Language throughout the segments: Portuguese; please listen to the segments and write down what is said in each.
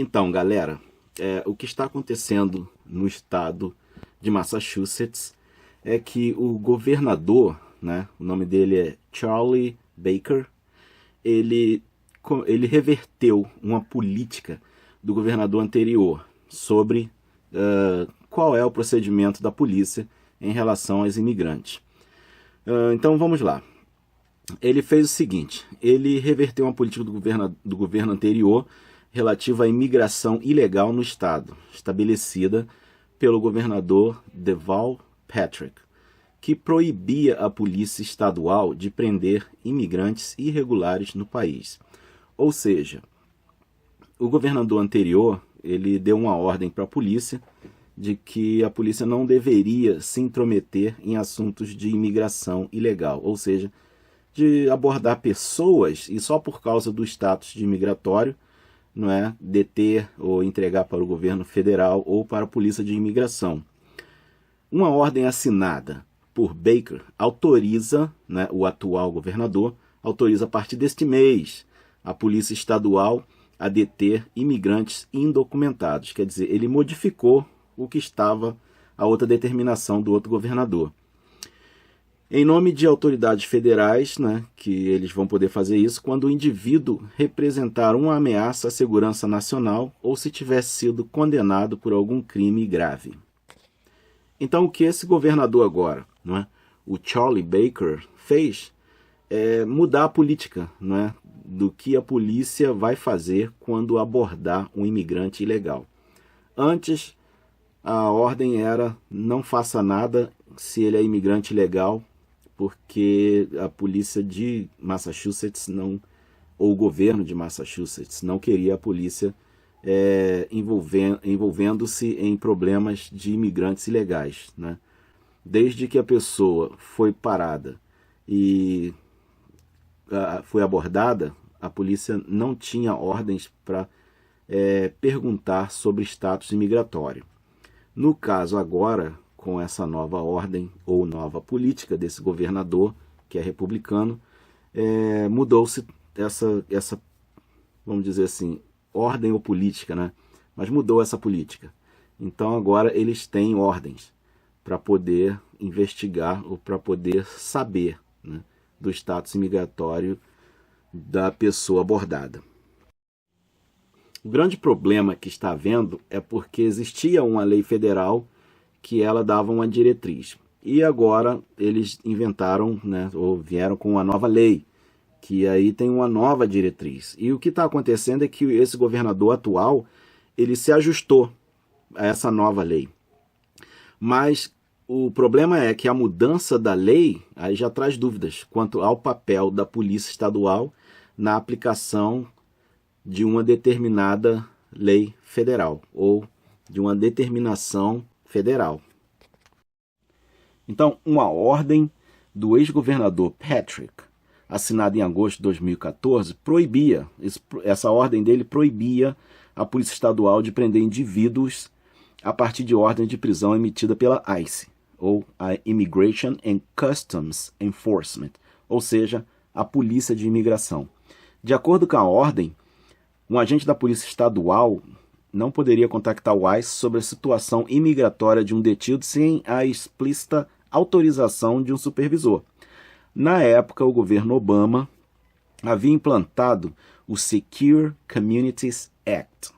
Então, galera, o que está acontecendo no estado de Massachusetts é que o governador, né, o nome dele é Charlie Baker, ele reverteu uma política do governador anterior sobre qual é o procedimento da polícia em relação aos imigrantes. Então vamos lá. Ele fez o seguinte: ele reverteu uma política do governo anterior relativa à imigração ilegal no estado, estabelecida pelo governador Deval Patrick, que proibia a polícia estadual de prender imigrantes irregulares no país. Ou seja, o governador anterior ele deu uma ordem para a polícia de que a polícia não deveria se intrometer em assuntos de imigração ilegal, ou seja, de abordar pessoas e só por causa do status de imigratório, não é, deter ou entregar para o governo federal ou para a polícia de imigração. Uma ordem assinada por Baker autoriza, né, o atual governador, autoriza a partir deste mês a polícia estadual a deter imigrantes indocumentados. Quer dizer, ele modificou o que estava a outra determinação do outro governador. Em nome de autoridades federais, né, que eles vão poder fazer isso quando o indivíduo representar uma ameaça à segurança nacional ou se tiver sido condenado por algum crime grave. Então, o que esse governador agora, não é, o Charlie Baker, fez é mudar a política, não é, do que a polícia vai fazer quando abordar um imigrante ilegal. Antes, a ordem era: não faça nada se ele é imigrante ilegal, porque a polícia de Massachusetts não, ou o governo de Massachusetts não queria a polícia envolvendo-se em problemas de imigrantes ilegais, né? Desde que a pessoa foi parada e foi abordada, a polícia não tinha ordens para perguntar sobre status imigratório. No caso agora, com essa nova ordem ou nova política desse governador, que é republicano, mudou-se essa, vamos dizer assim, ordem ou política, né? Mas mudou essa política. Então agora eles têm ordens para poder investigar ou para poder saber, né, do status imigratório da pessoa abordada. O grande problema que está havendo é porque existia uma lei federal que ela dava uma diretriz. E agora eles inventaram, né, ou vieram com uma nova lei, que aí tem uma nova diretriz. E o que está acontecendo é que esse governador atual, ele se ajustou a essa nova lei. Mas o problema é que a mudança da lei aí já traz dúvidas quanto ao papel da polícia estadual na aplicação de uma determinada lei federal ou de uma determinação federal. Então, uma ordem do ex-governador Patrick, assinada em agosto de 2014, essa ordem dele proibia a polícia estadual de prender indivíduos a partir de ordem de prisão emitida pela ICE, ou a Immigration and Customs Enforcement, ou seja, a polícia de imigração. De acordo com a ordem, um agente da polícia estadual não poderia contactar o ICE sobre a situação imigratória de um detido sem a explícita autorização de um supervisor. Na época, o governo Obama havia implantado o Secure Communities Act,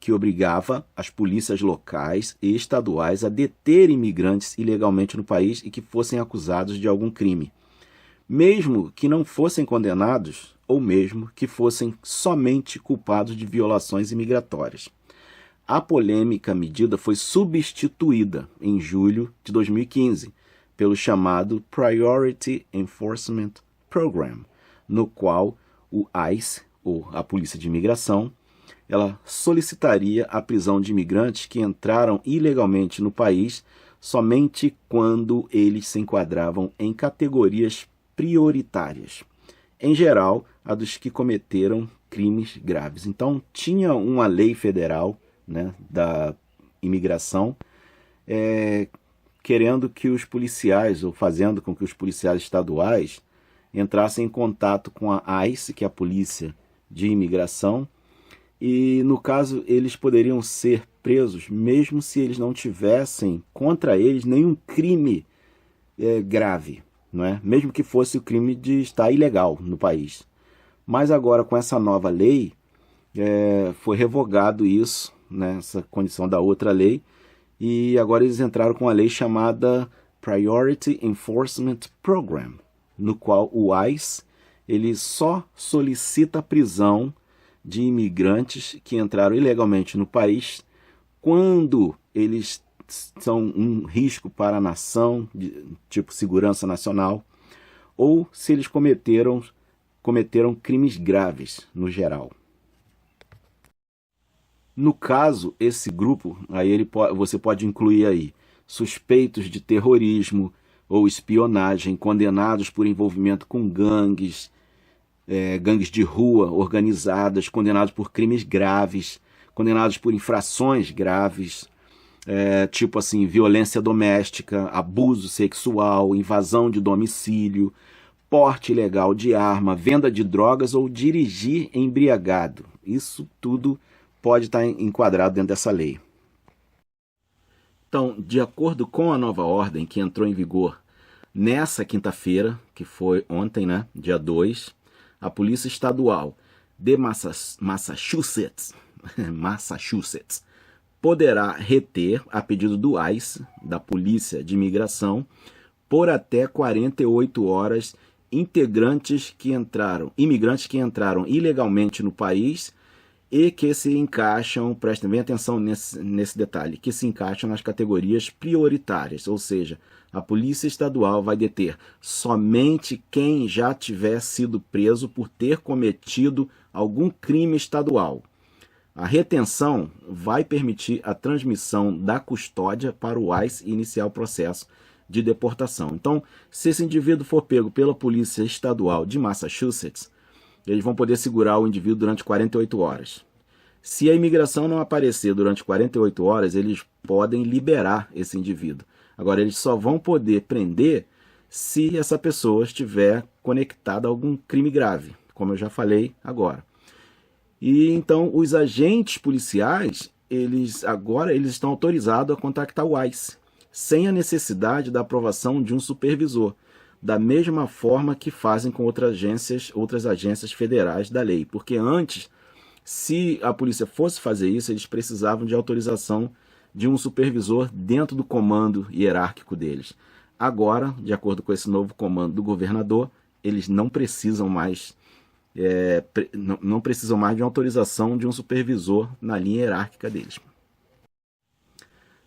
que obrigava as polícias locais e estaduais a deter imigrantes ilegalmente no país e que fossem acusados de algum crime, mesmo que não fossem condenados ou mesmo que fossem somente culpados de violações imigratórias. A polêmica medida foi substituída em julho de 2015 pelo chamado Priority Enforcement Program, no qual o ICE, ou a Polícia de Imigração, ela solicitaria a prisão de imigrantes que entraram ilegalmente no país somente quando eles se enquadravam em categorias prioritárias. Em geral, a dos que cometeram crimes graves. Então, tinha uma lei federal, né, da imigração, querendo que os policiais, ou fazendo com que os policiais estaduais entrassem em contato com a ICE, que é a Polícia de Imigração, e no caso eles poderiam ser presos mesmo se eles não tivessem contra eles nenhum crime grave, não é? Mesmo que fosse o crime de estar ilegal no país. Mas agora com essa nova lei foi revogado isso, né, essa condição da outra lei, e agora eles entraram com a lei chamada Priority Enforcement Program, no qual o ICE ele só solicita a prisão de imigrantes que entraram ilegalmente no país quando eles são um risco para a nação, tipo segurança nacional, ou se eles cometeram crimes graves no geral. No caso, esse grupo, aí você pode incluir aí suspeitos de terrorismo ou espionagem, condenados por envolvimento com gangues, gangues de rua organizadas, condenados por crimes graves, condenados por infrações graves, tipo assim, violência doméstica, abuso sexual, invasão de domicílio, porte ilegal de arma, venda de drogas ou dirigir embriagado. Isso tudo pode estar enquadrado dentro dessa lei. Então, de acordo com a nova ordem que entrou em vigor nessa quinta-feira, que foi ontem, né, dia 2, a Polícia Estadual de Massachusetts poderá reter, a pedido do ICE, da Polícia de Imigração, por até 48 horas imigrantes que entraram ilegalmente no país e que se encaixam, prestem bem atenção nesse detalhe, que se encaixam nas categorias prioritárias, ou seja, a Polícia Estadual vai deter somente quem já tiver sido preso por ter cometido algum crime estadual. A retenção vai permitir a transmissão da custódia para o ICE iniciar o processo de deportação. Então, se esse indivíduo for pego pela Polícia Estadual de Massachusetts, eles vão poder segurar o indivíduo durante 48 horas. Se a imigração não aparecer durante 48 horas, eles podem liberar esse indivíduo. Agora, eles só vão poder prender se essa pessoa estiver conectada a algum crime grave, como eu já falei agora. E então, os agentes policiais, eles estão autorizados a contactar o ICE, sem a necessidade da aprovação de um supervisor, da mesma forma que fazem com outras agências federais da lei. Porque antes, se a polícia fosse fazer isso, eles precisavam de autorização de um supervisor dentro do comando hierárquico deles. Agora, de acordo com esse novo comando do governador, eles não precisam mais de uma autorização de um supervisor na linha hierárquica deles.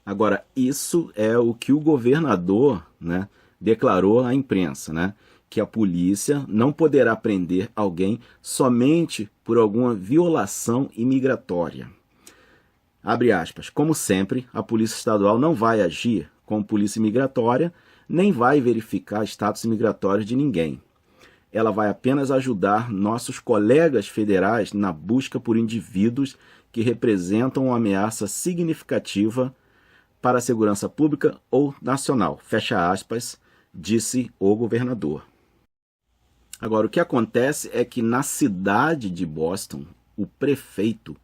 Agora, isso é o que o governador, né, declarou à imprensa, né, que a polícia não poderá prender alguém somente por alguma violação imigratória. Abre aspas, como sempre, a Polícia Estadual não vai agir como polícia imigratória, nem vai verificar status imigratório de ninguém. Ela vai apenas ajudar nossos colegas federais na busca por indivíduos que representam uma ameaça significativa para a segurança pública ou nacional, fecha aspas, disse o governador. Agora, o que acontece é que na cidade de Boston, o prefeito,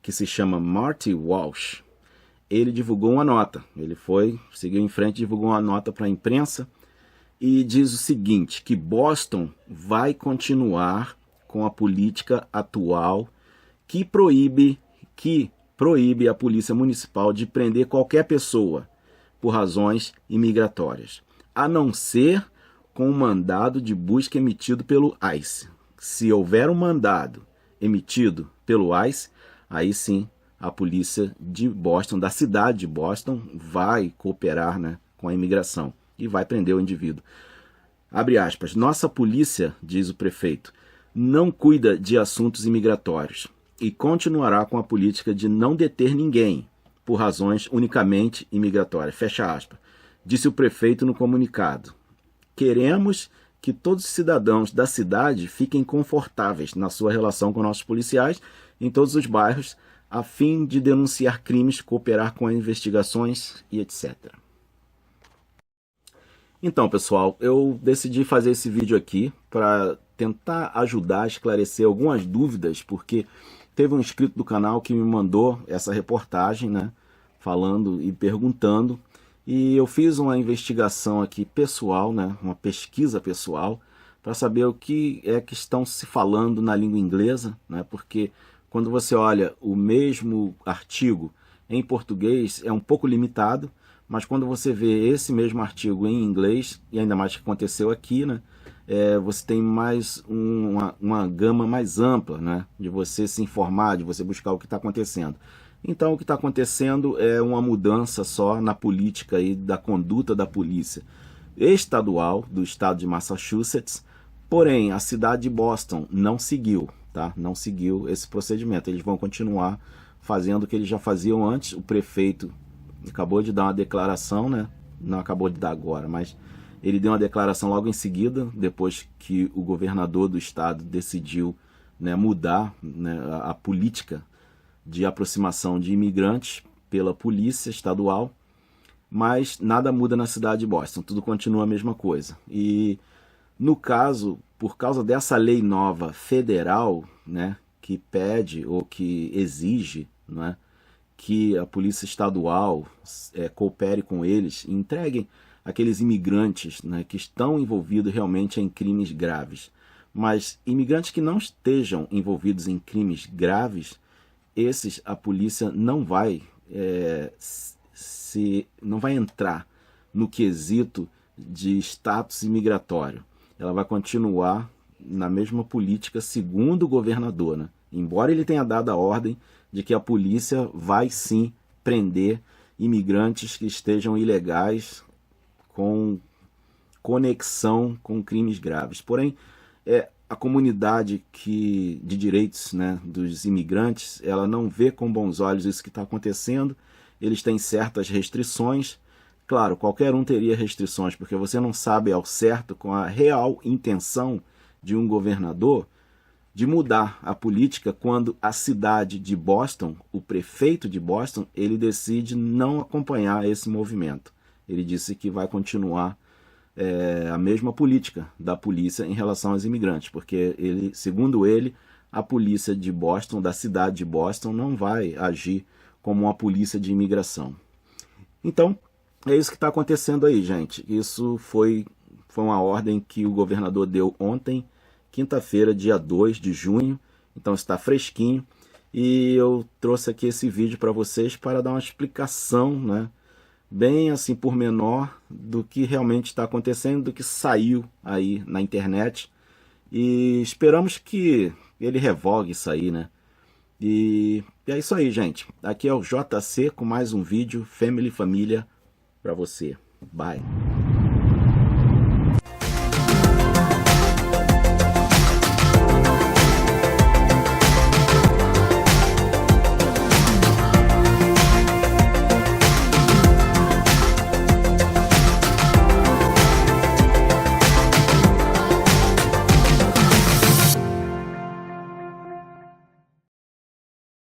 que se chama Marty Walsh, ele divulgou uma nota. Ele seguiu em frente, divulgou uma nota para a imprensa e diz o seguinte, que Boston vai continuar com a política atual que proíbe a polícia municipal de prender qualquer pessoa por razões imigratórias, a não ser com um mandado de busca emitido pelo ICE. Se houver um mandado emitido pelo ICE, aí sim a polícia de Boston, da cidade de Boston, vai cooperar, né, com a imigração e vai prender o indivíduo. Abre aspas, nossa polícia, diz o prefeito, não cuida de assuntos imigratórios e continuará com a política de não deter ninguém por razões unicamente imigratórias. Fecha aspas. Disse o prefeito no comunicado. Queremos que todos os cidadãos da cidade fiquem confortáveis na sua relação com nossos policiais em todos os bairros, a fim de denunciar crimes, cooperar com investigações e etc. Então, pessoal, eu decidi fazer esse vídeo aqui para tentar ajudar a esclarecer algumas dúvidas, porque teve um inscrito do canal que me mandou essa reportagem, né, falando e perguntando, e eu fiz uma investigação aqui pessoal, né, uma pesquisa pessoal, para saber o que é que estão se falando na língua inglesa, né, porque quando você olha o mesmo artigo em português é um pouco limitado, mas quando você vê esse mesmo artigo em inglês, e ainda mais que aconteceu aqui, né, você tem mais uma gama mais ampla, né, de você se informar, de você buscar o que está acontecendo. Então o que está acontecendo é uma mudança só na política e da conduta da polícia estadual do estado de Massachusetts, porém a cidade de Boston não seguiu, tá? Não seguiu esse procedimento. Eles vão continuar fazendo o que eles já faziam antes. O prefeito acabou de dar uma declaração, né? Não acabou de dar agora, mas ele deu uma declaração logo em seguida, depois que o governador do estado decidiu, né, mudar, né, a política de aproximação de imigrantes pela polícia estadual, mas nada muda na cidade de Boston, tudo continua a mesma coisa. E no caso, por causa dessa lei nova federal, né, que pede ou que exige, né, que a polícia estadual coopere com eles e entreguem aqueles imigrantes, né, que estão envolvidos realmente em crimes graves. Mas imigrantes que não estejam envolvidos em crimes graves, esses a polícia não vai não vai entrar no quesito de status imigratório. Ela vai continuar na mesma política segundo o governador, né? Embora ele tenha dado a ordem de que a polícia vai sim prender imigrantes que estejam ilegais com conexão com crimes graves. Porém, a comunidade de direitos, né, dos imigrantes, ela não vê com bons olhos isso que está acontecendo. Eles têm certas restrições. Claro, qualquer um teria restrições, porque você não sabe ao certo com a real intenção de um governador de mudar a política quando a cidade de Boston, o prefeito de Boston, ele decide não acompanhar esse movimento. Ele disse que vai continuar a mesma política da polícia em relação aos imigrantes, porque segundo ele, a polícia de Boston, da cidade de Boston, não vai agir como uma polícia de imigração. Então, é isso que está acontecendo aí, gente. Isso foi uma ordem que o governador deu ontem, quinta-feira, dia 2 de junho, então está fresquinho, e eu trouxe aqui esse vídeo para vocês para dar uma explicação, né, bem assim por menor do que realmente está acontecendo, do que saiu aí na internet, e esperamos que ele revogue isso aí, né? E é isso aí, gente. Aqui é o JC com mais um vídeo Família para você. Bye!